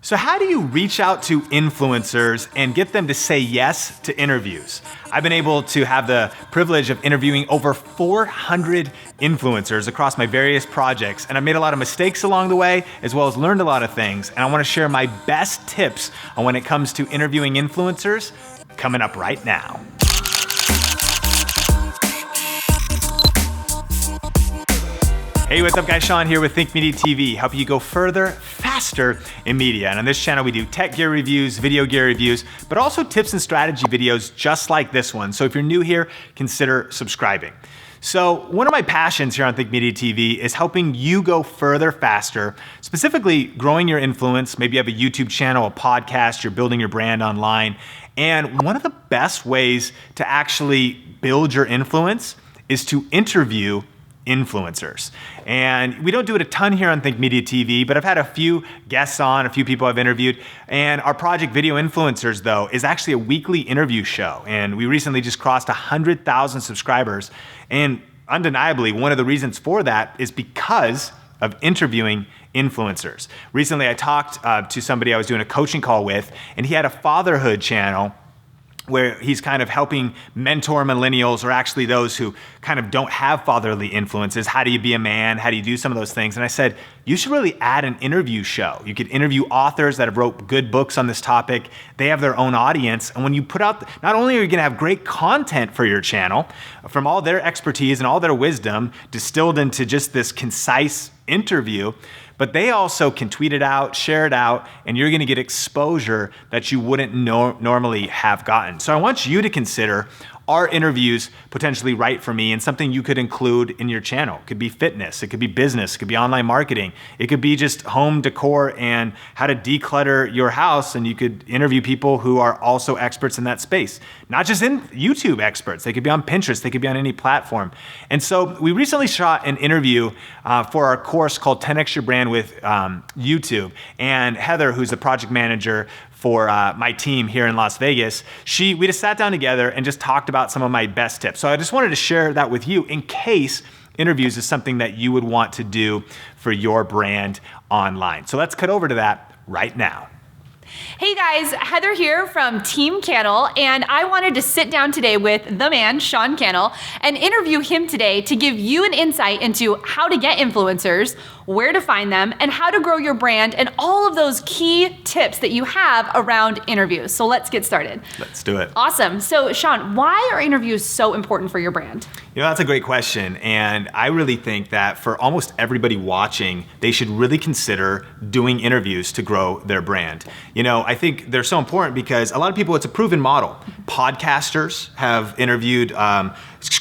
So how do you reach out to influencers and get them to say yes to interviews? I've been able to have the privilege of interviewing over 400 influencers across my various projects, and I've made a lot of mistakes along the way, as well as learned a lot of things, and I wanna share my best tips on when it comes to interviewing influencers coming up right now. Hey, what's up guys? Sean here with Think Media TV, helping you go further, faster in media. And on this channel, we do tech gear reviews, video gear reviews, but also tips and strategy videos just like this one. So if you're new here, consider subscribing. So one of my passions here on Think Media TV is helping you go further, faster, specifically growing your influence. Maybe you have a YouTube channel, a podcast, you're building your brand online. And one of the best ways to actually build your influence is to interview influencers. And we don't do it a ton here on Think Media TV, but I've had a few guests on, a few people I've interviewed. And our project Video Influencers, though, is actually a weekly interview show. And we recently just crossed 100,000 subscribers. And undeniably, one of the reasons for that is because of interviewing influencers. Recently, I talked to somebody I was doing a coaching call with, and he had a fatherhood channel where he's kind of helping mentor millennials, or actually those who kind of don't have fatherly influences. How do you be a man? How do you do some of those things? And I said, you should really add an interview show. You could interview authors that have wrote good books on this topic. They have their own audience. And when you put out, not only are you gonna have great content for your channel, from all their expertise and all their wisdom distilled into just this concise interview, but they also can tweet it out, share it out, and you're gonna get exposure that you wouldn't normally have gotten. So I want you to consider, are interviews potentially right for me, and something you could include in your channel? It could be fitness, it could be business, it could be online marketing, it could be just home decor and how to declutter your house, and you could interview people who are also experts in that space. Not just in YouTube experts, they could be on Pinterest, they could be on any platform. And so we recently shot an interview for our course called 10X Your Brand with YouTube, and Heather, who's the project manager for my team here in Las Vegas, we just sat down together and just talked about some of my best tips. So I just wanted to share that with you in case interviews is something that you would want to do for your brand online. So let's cut over to that right now. Hey guys, Heather here from Team Cannell, and I wanted to sit down today with the man, Sean Cannell, and interview him today to give you an insight into how to get influencers, where to find them, and how to grow your brand, and all of those key tips that you have around interviews. So let's get started. Let's do it. Awesome. So Sean, why are interviews so important for your brand? You know, that's a great question. And I really think that for almost everybody watching, they should really consider doing interviews to grow their brand. You know, I think they're so important because a lot of people, it's a proven model. Podcasters have interviewed,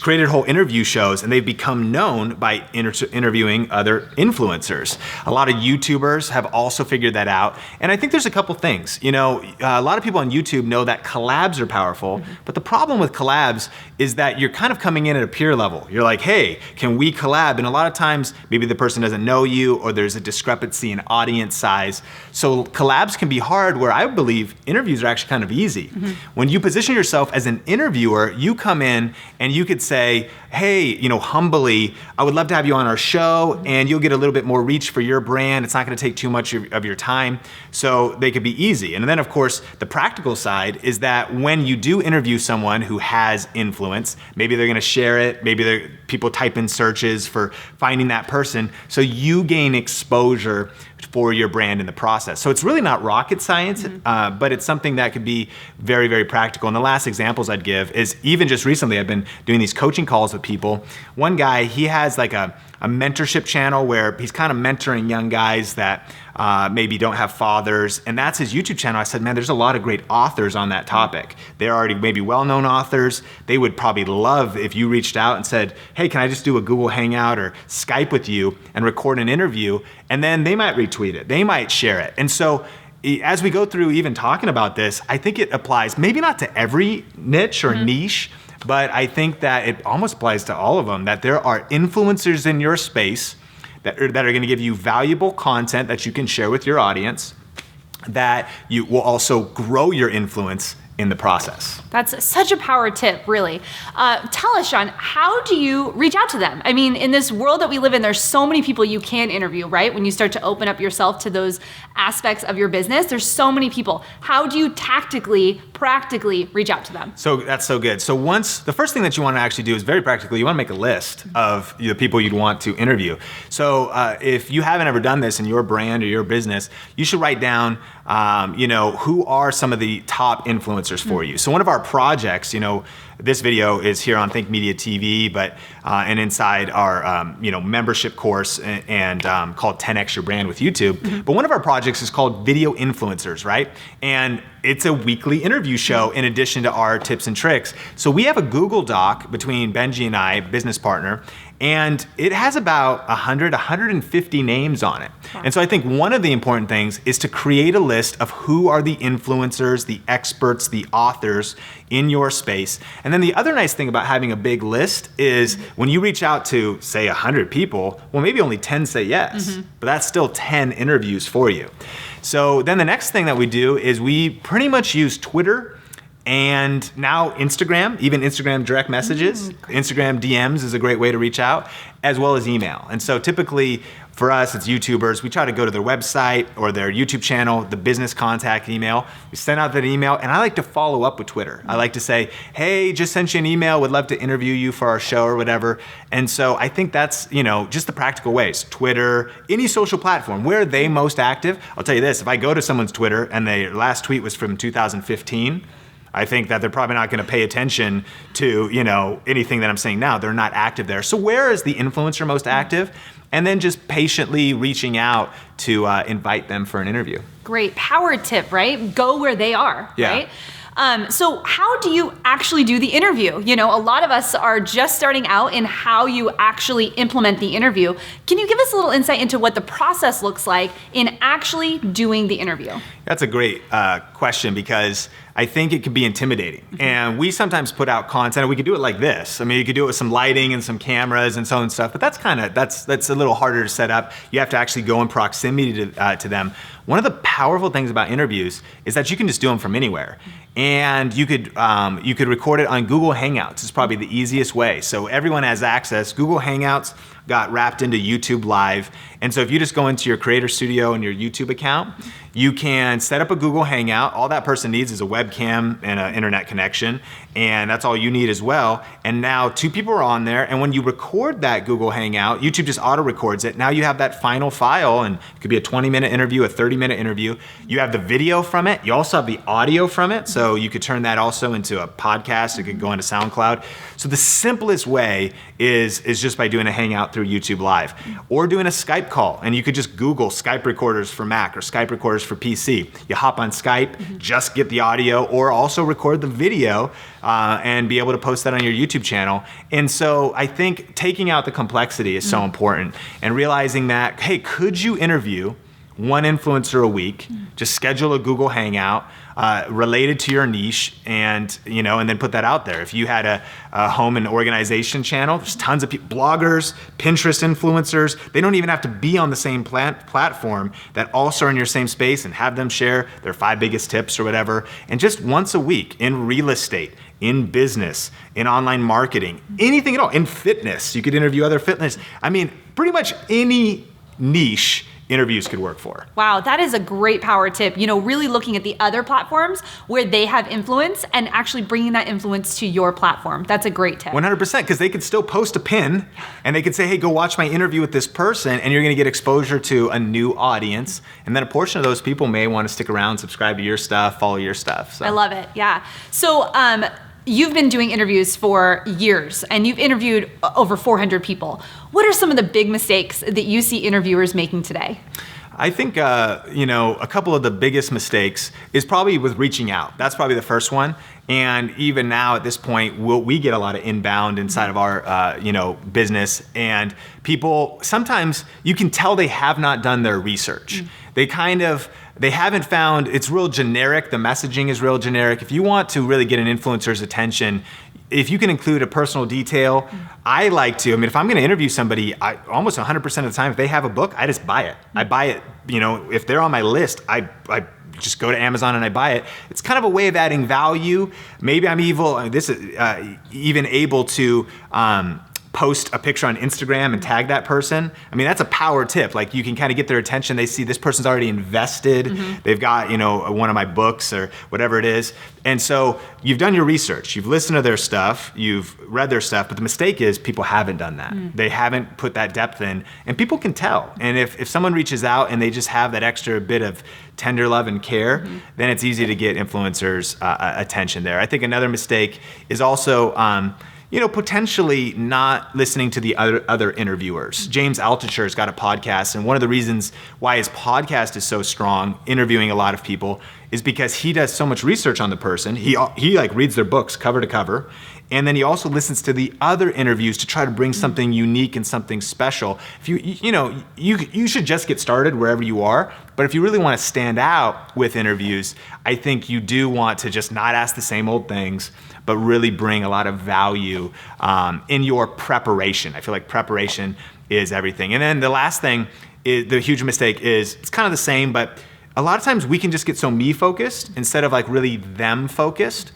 created whole interview shows, and they've become known by interviewing other influencers. A lot of YouTubers have also figured that out. And I think there's a couple things. You know, a lot of people on YouTube know that collabs are powerful, but the problem with collabs is that you're kind of coming in at a peer level. You're like, hey, can we collab? And a lot of times, maybe the person doesn't know you, or there's a discrepancy in audience size. So collabs can be hard, where I believe interviews are actually kind of easy. When you position yourself as an interviewer, you come in and you could say, hey, you know, humbly, I would love to have you on our show, and you'll get a little bit more reach for your brand. It's not gonna take too much of your time, so they could be easy. And then of course, the practical side is that when you do interview someone who has influence, maybe they're gonna share it, maybe people type in searches for finding that person, so you gain exposure for your brand in the process. So it's really not rocket science, but it's something that could be very, very practical. And the last examples I'd give is, even just recently, I've been doing these coaching calls with people. One guy, he has like a mentorship channel where he's kind of mentoring young guys that maybe don't have fathers, and that's his YouTube channel. I said, man, there's a lot of great authors on that topic. They're already maybe well-known authors. They would probably love if you reached out and said, hey, can I just do a Google Hangout or Skype with you and record an interview? And then they might retweet it, they might share it. And so as we go through even talking about this, I think it applies maybe not to every niche or niche, but I think that it almost applies to all of them, that there are influencers in your space that are gonna give you valuable content that you can share with your audience, that you will also grow your influence in the process. That's such a power tip, really. Tell us, Sean, how do you reach out to them? I mean, in this world that we live in, there's so many people you can interview, right? When you start to open up yourself to those aspects of your business, there's so many people. How do you tactically, practically reach out to them? So that's so good. So the first thing that you want to actually do is very practically, you want to make a list of the people you'd want to interview. So if you haven't ever done this in your brand or your business, you should write down, who are some of the top influencers for you. So one of our projects, this video is here on Think Media TV, but and inside our membership course and called 10x Your Brand with YouTube. But one of our projects is called Video Influencers, right? And it's a weekly interview show in addition to our tips and tricks. So we have a Google Doc between Benji and I, business partner, and it has about 150 names on it. Wow. And so I think one of the important things is to create a list of who are the influencers, the experts, the authors in your space. And then the other nice thing about having a big list is when you reach out to, say, 100 people, well, maybe only 10 say yes, but that's still 10 interviews for you. So then the next thing that we do is we pretty much use Twitter and now Instagram, even Instagram direct messages. Instagram DMs is a great way to reach out, as well as email. And so typically for us, it's YouTubers. We try to go to their website or their YouTube channel, the business contact email. We send out that email, and I like to follow up with Twitter. I like to say, hey, just sent you an email, would love to interview you for our show or whatever. And so I think that's, just the practical ways. Twitter, any social platform, where are they most active? I'll tell you this, if I go to someone's Twitter and their last tweet was from 2015, I think that they're probably not going to pay attention to, anything that I'm saying now. They're not active there. So where is the influencer most active? And then just patiently reaching out to invite them for an interview. Great power tip, right? Go where they are, right? So how do you actually do the interview? A lot of us are just starting out in how you actually implement the interview. Can you give us a little insight into what the process looks like in actually doing the interview? That's a great question, because I think it can be intimidating. And we sometimes put out content, and we could do it like this. I mean, you could do it with some lighting and some cameras and so on and stuff, but that's a little harder to set up. You have to actually go in proximity to them. One of the powerful things about interviews is that you can just do them from anywhere. And you could record it on Google Hangouts. It's probably the easiest way. So everyone has access. Google Hangouts got wrapped into YouTube Live. And so if you just go into your Creator Studio and your YouTube account, you can set up a Google Hangout. All that person needs is a webcam and an internet connection, and that's all you need as well. And now 2 people are on there, and when you record that Google Hangout, YouTube just auto records it. Now you have that final file, and it could be a 20-minute interview, a 30-minute interview. You have the video from it. You also have the audio from it, so you could turn that also into a podcast. It could go into SoundCloud. So the simplest way is just by doing a Hangout through YouTube Live, or doing a Skype call, and you could just Google Skype recorders for Mac or Skype recorders for PC. You hop on Skype, just get the audio, or also record the video and be able to post that on your YouTube channel. And so I think taking out the complexity is so important, and realizing that, hey, could you interview one influencer a week, just schedule a Google Hangout related to your niche, and then put that out there. If you had a home and organization channel, there's tons of people, bloggers, Pinterest influencers. They don't even have to be on the same platform, that also are in your same space, and have them share their 5 biggest tips or whatever. And just once a week in real estate, in business, in online marketing, anything at all, in fitness, you could interview other fitness. I mean, pretty much any niche interviews could work for. Wow, that is a great power tip. Really looking at the other platforms where they have influence and actually bringing that influence to your platform. That's a great tip. 100%, because they could still post a pin, and they could say, hey, go watch my interview with this person, and you're going to get exposure to a new audience. And then a portion of those people may want to stick around, subscribe to your stuff, follow your stuff. So. I love it. Yeah. So, you've been doing interviews for years, and you've interviewed over 400 people. What are some of the big mistakes that you see interviewers making today? I think, a couple of the biggest mistakes is probably with reaching out. That's probably the first one. And even now at this point, we get a lot of inbound inside of our, business. And people, sometimes you can tell they have not done their research. They haven't found, it's real generic. The messaging is real generic. If you want to really get an influencer's attention, if you can include a personal detail, if I'm going to interview somebody, almost 100% of the time, if they have a book, I just buy it. I buy it, if they're on my list, I just go to Amazon and I buy it. It's kind of a way of adding value. Maybe I'm even able to post a picture on Instagram and tag that person. I mean, that's a power tip. Like, you can kind of get their attention. They see this person's already invested. They've got, one of my books or whatever it is. And so you've done your research. You've listened to their stuff. You've read their stuff. But the mistake is people haven't done that. They haven't put that depth in. And people can tell. And if someone reaches out and they just have that extra bit of tender love and care, then it's easy to get influencers' attention there. I think another mistake is also potentially not listening to the other interviewers. James Altucher's got a podcast, and one of the reasons why his podcast is so strong, interviewing a lot of people, is because he does so much research on the person. He like reads their books cover to cover, and then he also listens to the other interviews to try to bring something unique and something special. If you should just get started wherever you are, but if you really want to stand out with interviews, I think you do want to just not ask the same old things, but really bring a lot of value in your preparation. I feel like preparation is everything. And then the last thing, is the huge mistake is, it's kind of the same, but a lot of times we can just get so me focused instead of like really them focused.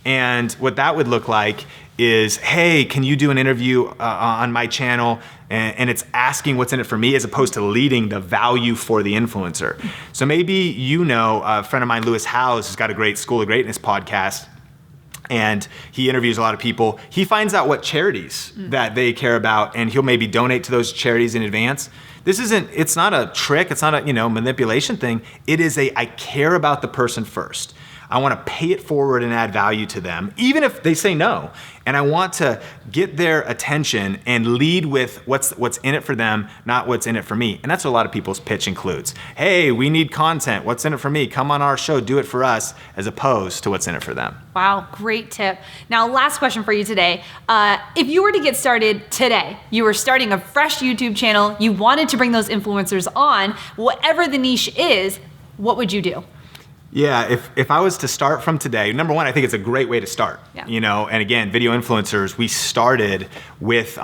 And what that would look like is, hey, can you do an interview on my channel? And it's asking what's in it for me as opposed to leading the value for the influencer. So maybe a friend of mine, Lewis Howes, has got a great School of Greatness podcast, and he interviews a lot of people. He finds out what charities that they care about, and he'll maybe donate to those charities in advance. It's not a trick, it's not a manipulation thing. It is I care about the person first. I want to pay it forward and add value to them, even if they say no. And I want to get their attention and lead with what's in it for them, not what's in it for me. And that's what a lot of people's pitch includes. Hey, we need content. What's in it for me? Come on our show, do it for us, as opposed to what's in it for them. Wow, great tip. Now, last question for you today. If you were to get started today, you were starting a fresh YouTube channel, you wanted to bring those influencers on, whatever the niche is, what would you do? Yeah, if I was to start from today, number one, I think it's a great way to start. Yeah. And again, video influencers, we started with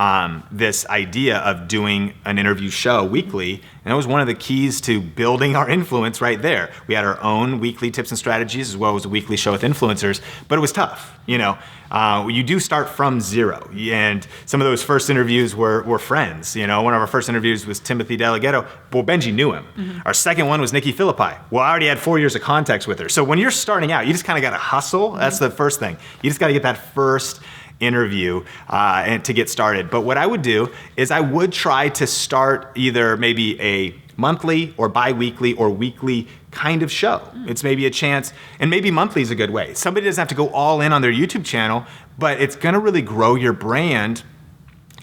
this idea of doing an interview show weekly, and that was one of the keys to building our influence right there. We had our own weekly tips and strategies as well as a weekly show with influencers, but it was tough. You do start from zero, and some of those first interviews were friends. One of our first interviews was Timothy Delgado. Well, Benji knew him. Our second one was Nikki Philippi. Well, I already had 4 years of context with her. So when you're starting out, you just kind of got to hustle. That's the first thing. You just got to get that first interview and to get started. But what I would do is I would try to start either maybe a monthly or bi-weekly or weekly kind of show. It's maybe a chance, and maybe monthly is a good way. Somebody doesn't have to go all in on their YouTube channel, but it's gonna really grow your brand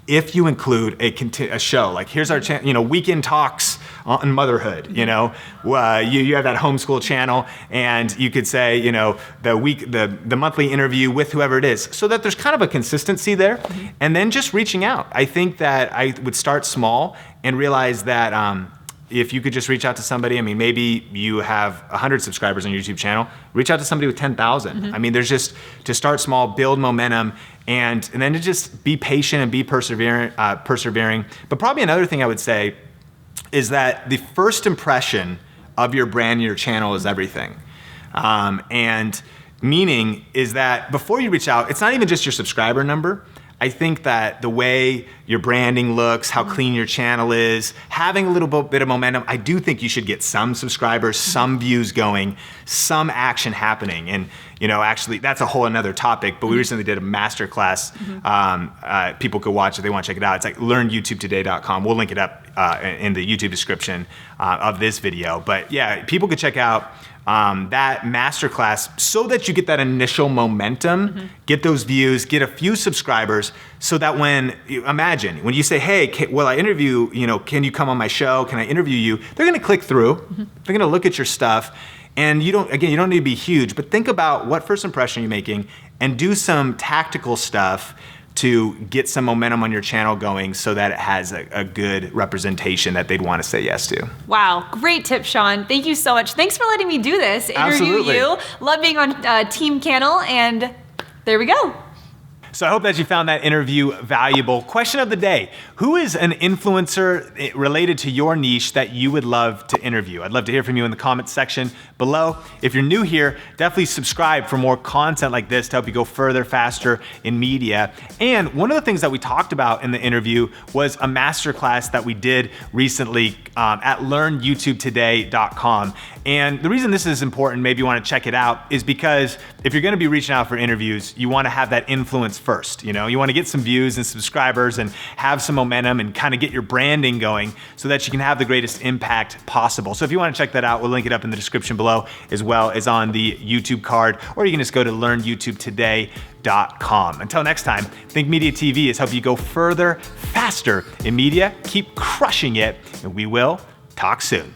if you include a show. Like, here's our channel, Weekend Talks on motherhood. You have that homeschool channel, and you could say, the monthly interview with whoever it is, so that there's kind of a consistency there. And then just reaching out. I think that I would start small and realize that if you could just reach out to somebody, maybe you have 100 subscribers on your YouTube channel, reach out to somebody with 10,000. There's just to start small, build momentum, and then to just be patient and be persevering. But probably another thing I would say is that the first impression of your brand and your channel is everything. And meaning is that before you reach out, it's not even just your subscriber number. I think that the way your branding looks, how clean your channel is, having a little bit of momentum, I do think you should get some subscribers, some views going, some action happening. And actually, that's a whole another topic, but we recently did a masterclass. People could watch it, they want to check it out. It's like learnyoutubetoday.com. We'll link it up in the YouTube description of this video. But yeah, people could check out that masterclass so that you get that initial momentum, get those views, get a few subscribers, so that when you say, hey, will I interview, can you come on my show? Can I interview you? They're going to click through. They're going to look at your stuff. And you don't need to be huge, but think about what first impression you're making and do some tactical stuff to get some momentum on your channel going so that it has a good representation that they'd want to say yes to. Wow, great tip, Sean. Thank you so much. Thanks for letting me do this, interview Absolutely. you. Love being on Team Canon, and there we go. So I hope that you found that interview valuable. Question of the day: who is an influencer related to your niche that you would love to interview? I'd love to hear from you in the comments section below. If you're new here, definitely subscribe for more content like this to help you go further, faster in media. And one of the things that we talked about in the interview was a masterclass that we did recently at learnyoutubetoday.com. And the reason this is important, maybe you want to check it out, is because if you're going to be reaching out for interviews, you want to have that influence first. You want to get some views and subscribers and have some momentum and kind of get your branding going so that you can have the greatest impact possible. So if you want to check that out, we'll link it up in the description below, as well as on the YouTube card, or you can just go to learnyoutubetoday.com. Until next time, Think Media TV is helping you go further, faster in media. Keep crushing it, and we will talk soon.